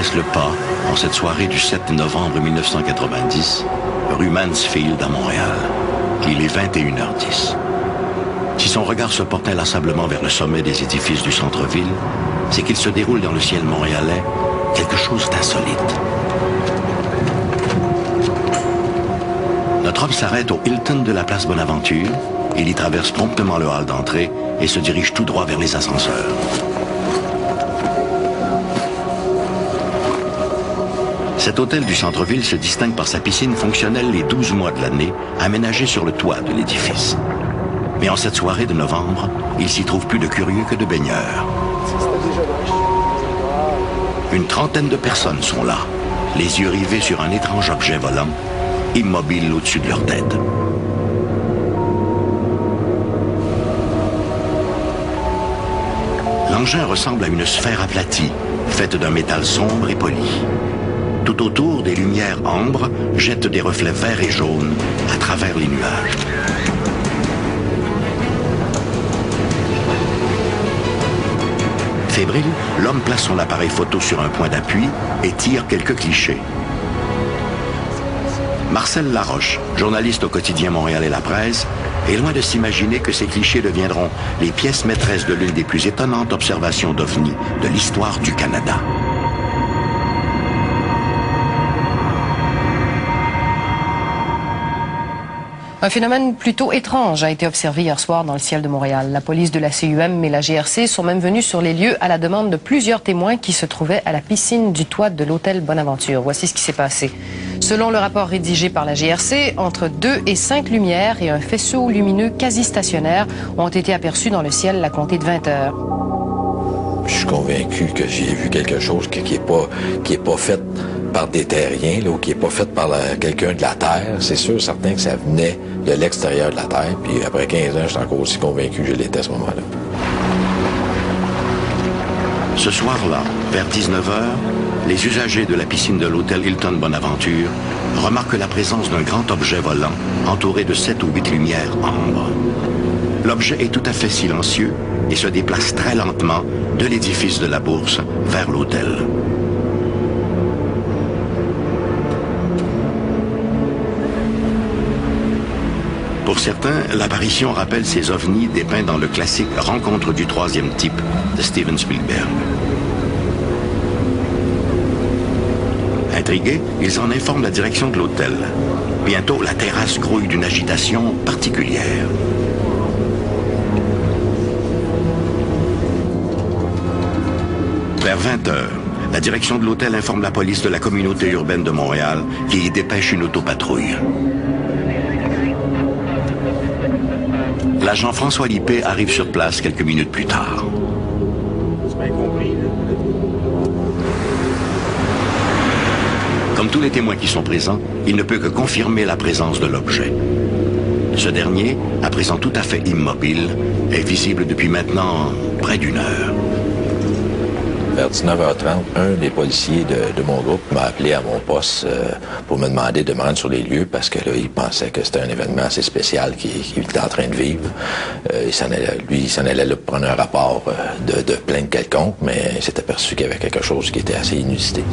retrace le pas en cette soirée du 7 novembre 1990, rue Mansfield à Montréal. Il est 21h10. Si son regard se porte inlassablement vers le sommet des édifices du centre-ville, c'est qu'il se déroule dans le ciel montréalais quelque chose d'insolite. Notre homme s'arrête au Hilton de la place Bonaventure. Il y traverse promptement le hall d'entrée et se dirige tout droit vers les ascenseurs. Cet hôtel du centre-ville se distingue par sa piscine fonctionnelle les 12 mois de l'année, aménagée sur le toit de l'édifice. Mais en cette soirée de novembre, il s'y trouve plus de curieux que de baigneurs. Une trentaine de personnes sont là, les yeux rivés sur un étrange objet volant, immobile au-dessus de leur tête. L'engin ressemble à une sphère aplatie, faite d'un métal sombre et poli. Tout autour, des lumières ambres jettent des reflets verts et jaunes à travers les nuages. Fébrile, l'homme place son appareil photo sur un point d'appui et tire quelques clichés. Marcel Laroche, journaliste au quotidien Montréal et La Presse, est loin de s'imaginer que ces clichés deviendront les pièces maîtresses de l'une des plus étonnantes observations d'OVNI de l'histoire du Canada. Un phénomène plutôt étrange a été observé hier soir dans le ciel de Montréal. La police de la CUM et la GRC sont même venus sur les lieux à la demande de plusieurs témoins qui se trouvaient à la piscine du toit de l'hôtel Bonaventure. Voici ce qui s'est passé. Selon le rapport rédigé par la GRC, entre 2 et 5 lumières et un faisceau lumineux quasi stationnaire ont été aperçus dans le ciel à compter de 20 heures. Je suis convaincu que j'ai vu quelque chose qui est pas fait par des terriens, là, ou qui n'est pas fait par quelqu'un de la Terre. C'est sûr, certain que ça venait de l'extérieur de la Terre. Puis après 15 ans, je suis encore aussi convaincu que je l'étais à ce moment-là. Ce soir-là, vers 19h, les usagers de la piscine de l'hôtel Hilton Bonaventure remarquent la présence d'un grand objet volant entouré de 7 ou 8 lumières ambres. L'objet est tout à fait silencieux et se déplace très lentement de l'édifice de la Bourse vers l'hôtel. Pour certains, l'apparition rappelle ces ovnis dépeints dans le classique Rencontre du troisième type de Steven Spielberg. Intrigués, ils en informent la direction de l'hôtel. Bientôt, la terrasse grouille d'une agitation particulière. Vers 20h, la direction de l'hôtel informe la police de la communauté urbaine de Montréal qui y dépêche une autopatrouille. L'agent François Lippé arrive sur place quelques minutes plus tard. Comme tous les témoins qui sont présents, il ne peut que confirmer la présence de l'objet. Ce dernier, à présent tout à fait immobile, est visible depuis maintenant près d'une heure. Vers 19h30, un des policiers de mon groupe m'a appelé à mon poste pour me demander de me rendre sur les lieux parce que là, il pensait que c'était un événement assez spécial qu'il était en train de vivre. Il s'en allait là prendre un rapport de plainte quelconque, mais il s'est aperçu qu'il y avait quelque chose qui était assez inusité.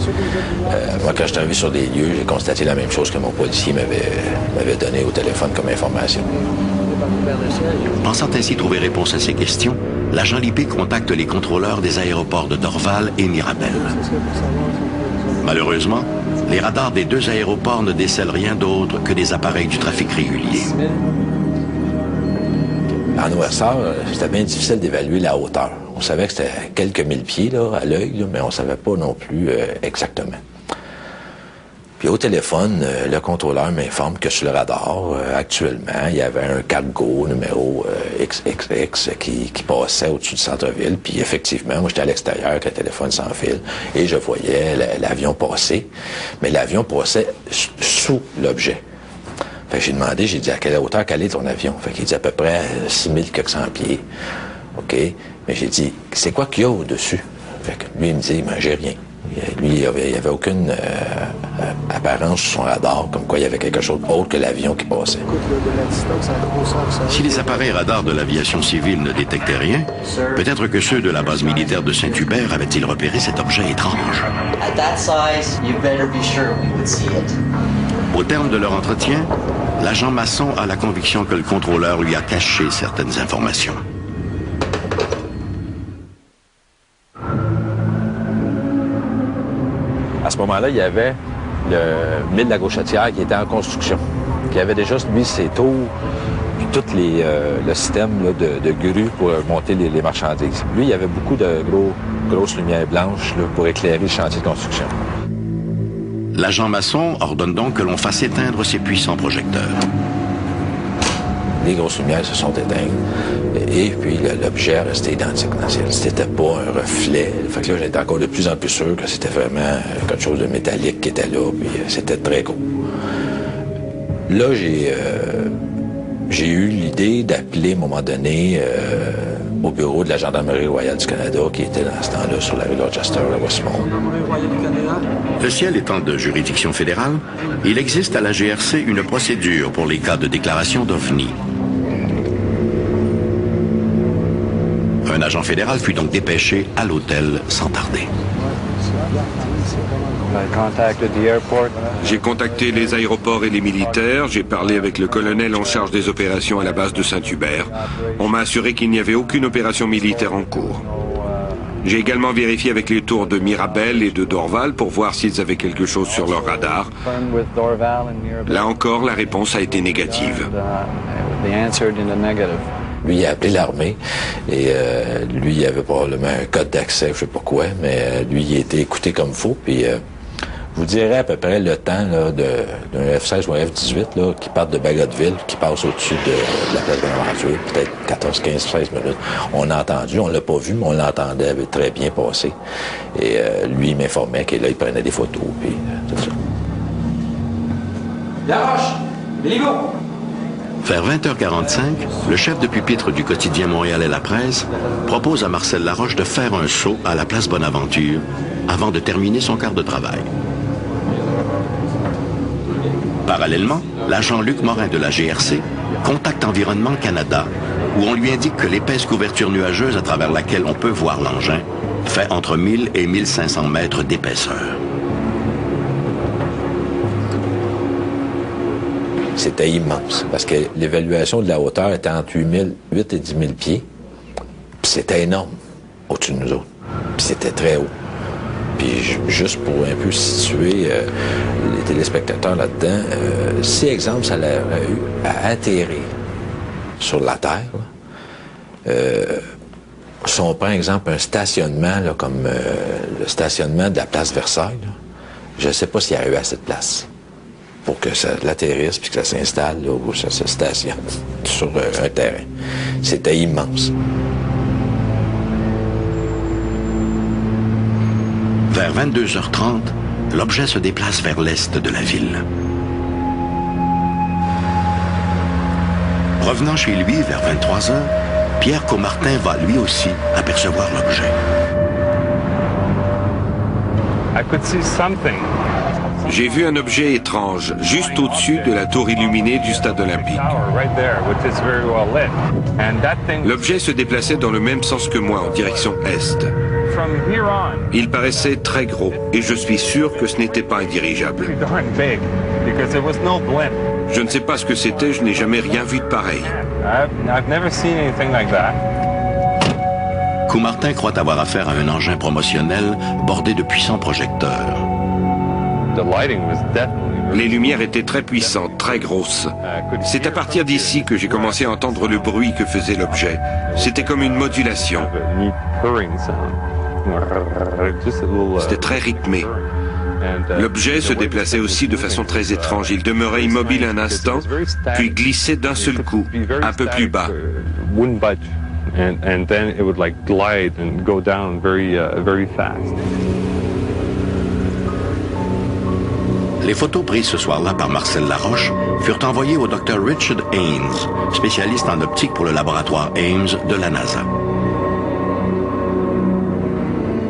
Moi, quand je suis arrivé sur les lieux, j'ai constaté la même chose que mon policier m'avait donné au téléphone comme information. Pensant ainsi trouver réponse à ces questions, l'agent Lippé contacte les contrôleurs des aéroports de Dorval et Mirabel. Malheureusement, les radars des deux aéroports ne décèlent rien d'autre que des appareils du trafic régulier. En OSR, c'était bien difficile d'évaluer la hauteur. On savait que c'était quelques mille pieds là, à l'œil, mais on ne savait pas non plus exactement. Puis au téléphone, le contrôleur m'informe que sur le radar, actuellement, il y avait un cargo numéro XXX qui passait au-dessus du centre-ville. Puis effectivement, moi j'étais à l'extérieur avec le téléphone sans fil et je voyais l'avion passer. Mais l'avion passait sous l'objet. Fait que j'ai demandé, j'ai dit à quelle hauteur quel est ton avion? Fait qu'il dit à peu près 6400 pieds. OK? Mais j'ai dit, c'est quoi qu'il y a au-dessus? Fait que lui, il me dit, ben, j'ai rien. Lui, il n'y avait aucune apparence sur son radar, comme quoi il y avait quelque chose autre que l'avion qui passait. Si les appareils radars de l'aviation civile ne détectaient rien, peut-être que ceux de la base militaire de Saint-Hubert avaient-ils repéré cet objet étrange. At that size, you better be sure we would see it. Au terme de leur entretien, l'agent Masson a la conviction que le contrôleur lui a caché certaines informations. À ce moment-là, il y avait le mille de la Gauchetière qui était en construction, qui avait déjà, lui, ses tours, puis tout le système là, de grues pour monter les marchandises. Lui, il y avait beaucoup de grosses lumières blanches là, pour éclairer le chantier de construction. L'agent Masson ordonne donc que l'on fasse éteindre ces puissants projecteurs. Les grosses lumières se sont éteintes et puis l'objet est resté identique dans le ciel. C'était pas un reflet. Fait que là, j'étais encore de plus en plus sûr que c'était vraiment quelque chose de métallique qui était là, puis c'était très gros. Là, j'ai eu l'idée d'appeler à un moment donné au bureau de la Gendarmerie royale du Canada, qui était dans ce temps-là sur la rue Dorchester, à Westmount. Le ciel étant de juridiction fédérale, il existe à la GRC une procédure pour les cas de déclaration d'OVNI. Un agent fédéral fut donc dépêché à l'hôtel sans tarder. J'ai contacté les aéroports et les militaires, j'ai parlé avec le colonel en charge des opérations à la base de Saint-Hubert. On m'a assuré qu'il n'y avait aucune opération militaire en cours. J'ai également vérifié avec les tours de Mirabel et de Dorval pour voir s'ils avaient quelque chose sur leur radar. Là encore, la réponse a été négative. Lui, il a appelé l'armée et lui, il avait probablement un code d'accès, je sais pas quoi, mais lui, il a été écouté comme faux. Puis, je vous dirais à peu près le temps d'un F-16 ou un F-18 là, qui part de Bagotville, qui passe au-dessus de la place Bonaventure, peut-être 14, 15, 16 minutes. On l'a entendu, on l'a pas vu, mais on l'entendait très bien passer. Et lui, il m'informait que là, il prenait des photos, puis tout ça. Laroche, Béliveau! Vers 20h45, le chef de pupitre du quotidien Montréal et la Presse propose à Marcel Laroche de faire un saut à la place Bonaventure avant de terminer son quart de travail. Parallèlement, l'agent Luc Morin de la GRC contacte Environnement Canada, où on lui indique que l'épaisse couverture nuageuse à travers laquelle on peut voir l'engin fait entre 1000 et 1500 mètres d'épaisseur. C'était immense, parce que l'évaluation de la hauteur était entre 8 et 10 000 pieds. Puis c'était énorme au-dessus de nous autres. Puis c'était très haut. Puis juste pour un peu situer les téléspectateurs là-dedans, si, exemple, ça aurait eu à atterrir sur la Terre, si on prend, exemple, un stationnement, là, comme le stationnement de la place Versailles, là, je ne sais pas s'il y a eu assez de place pour que ça l'atterrisse puis que ça s'installe là, ou ça se stationne sur un terrain. C'était immense. Vers 22h30, l'objet se déplace vers l'est de la ville. Revenant chez lui vers 23h, Pierre Caumartin va lui aussi apercevoir l'objet. I could see something. J'ai vu un objet étrange, juste au-dessus de la tour illuminée du stade olympique. L'objet se déplaçait dans le même sens que moi, en direction est. Il paraissait très gros, et je suis sûr que ce n'était pas un dirigeable. Je ne sais pas ce que c'était, je n'ai jamais rien vu de pareil. Caumartin croit avoir affaire à un engin promotionnel bordé de puissants projecteurs. Les lumières étaient très puissantes, très grosses. C'est à partir d'ici que j'ai commencé à entendre le bruit que faisait l'objet. C'était comme une modulation. C'était très rythmé. L'objet se déplaçait aussi de façon très étrange. Il demeurait immobile un instant, puis glissait d'un seul coup, un peu plus bas. And then it would like glide and go down very fast. Les photos prises ce soir-là par Marcel Laroche furent envoyées au Dr Richard Ames, spécialiste en optique pour le laboratoire Ames de la NASA.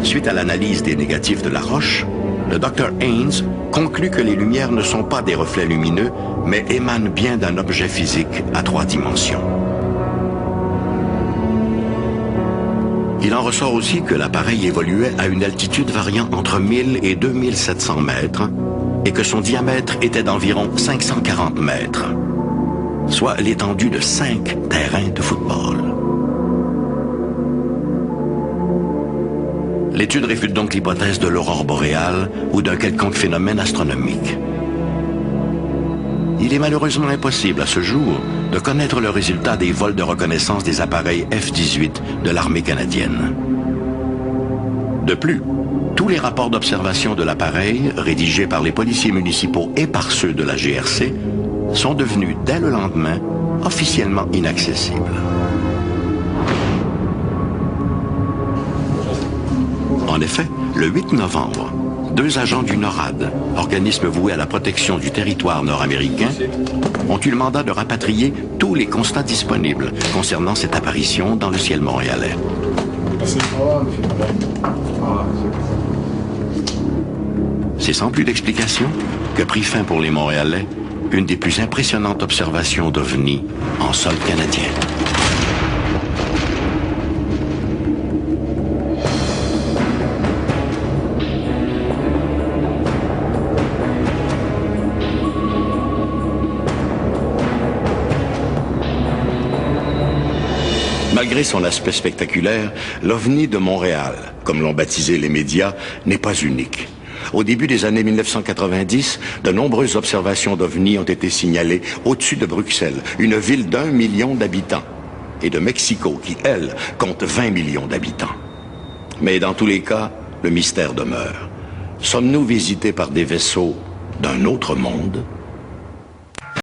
Suite à l'analyse des négatifs de la roche, le Dr Haynes conclut que les lumières ne sont pas des reflets lumineux, mais émanent bien d'un objet physique à 3 dimensions. Il en ressort aussi que l'appareil évoluait à une altitude variant entre 1000 et 2700 mètres et que son diamètre était d'environ 540 mètres, soit l'étendue de 5 terrains de football. L'étude réfute donc l'hypothèse de l'aurore boréale ou d'un quelconque phénomène astronomique. Il est malheureusement impossible à ce jour de connaître le résultat des vols de reconnaissance des appareils F-18 de l'armée canadienne. De plus, tous les rapports d'observation de l'appareil, rédigés par les policiers municipaux et par ceux de la GRC, sont devenus dès le lendemain officiellement inaccessibles. En effet, le 8 novembre, 2 agents du NORAD, organisme voué à la protection du territoire nord-américain, ont eu le mandat de rapatrier tous les constats disponibles concernant cette apparition dans le ciel montréalais. C'est sans plus d'explication que prit fin pour les Montréalais une des plus impressionnantes observations d'OVNI en sol canadien. Malgré son aspect spectaculaire, l'OVNI de Montréal, comme l'ont baptisé les médias, n'est pas unique. Au début des années 1990, de nombreuses observations d'OVNI ont été signalées au-dessus de Bruxelles, une ville d'1 million d'habitants, et de Mexico, qui, elle, compte 20 millions d'habitants. Mais dans tous les cas, le mystère demeure. Sommes-nous visités par des vaisseaux d'un autre monde ?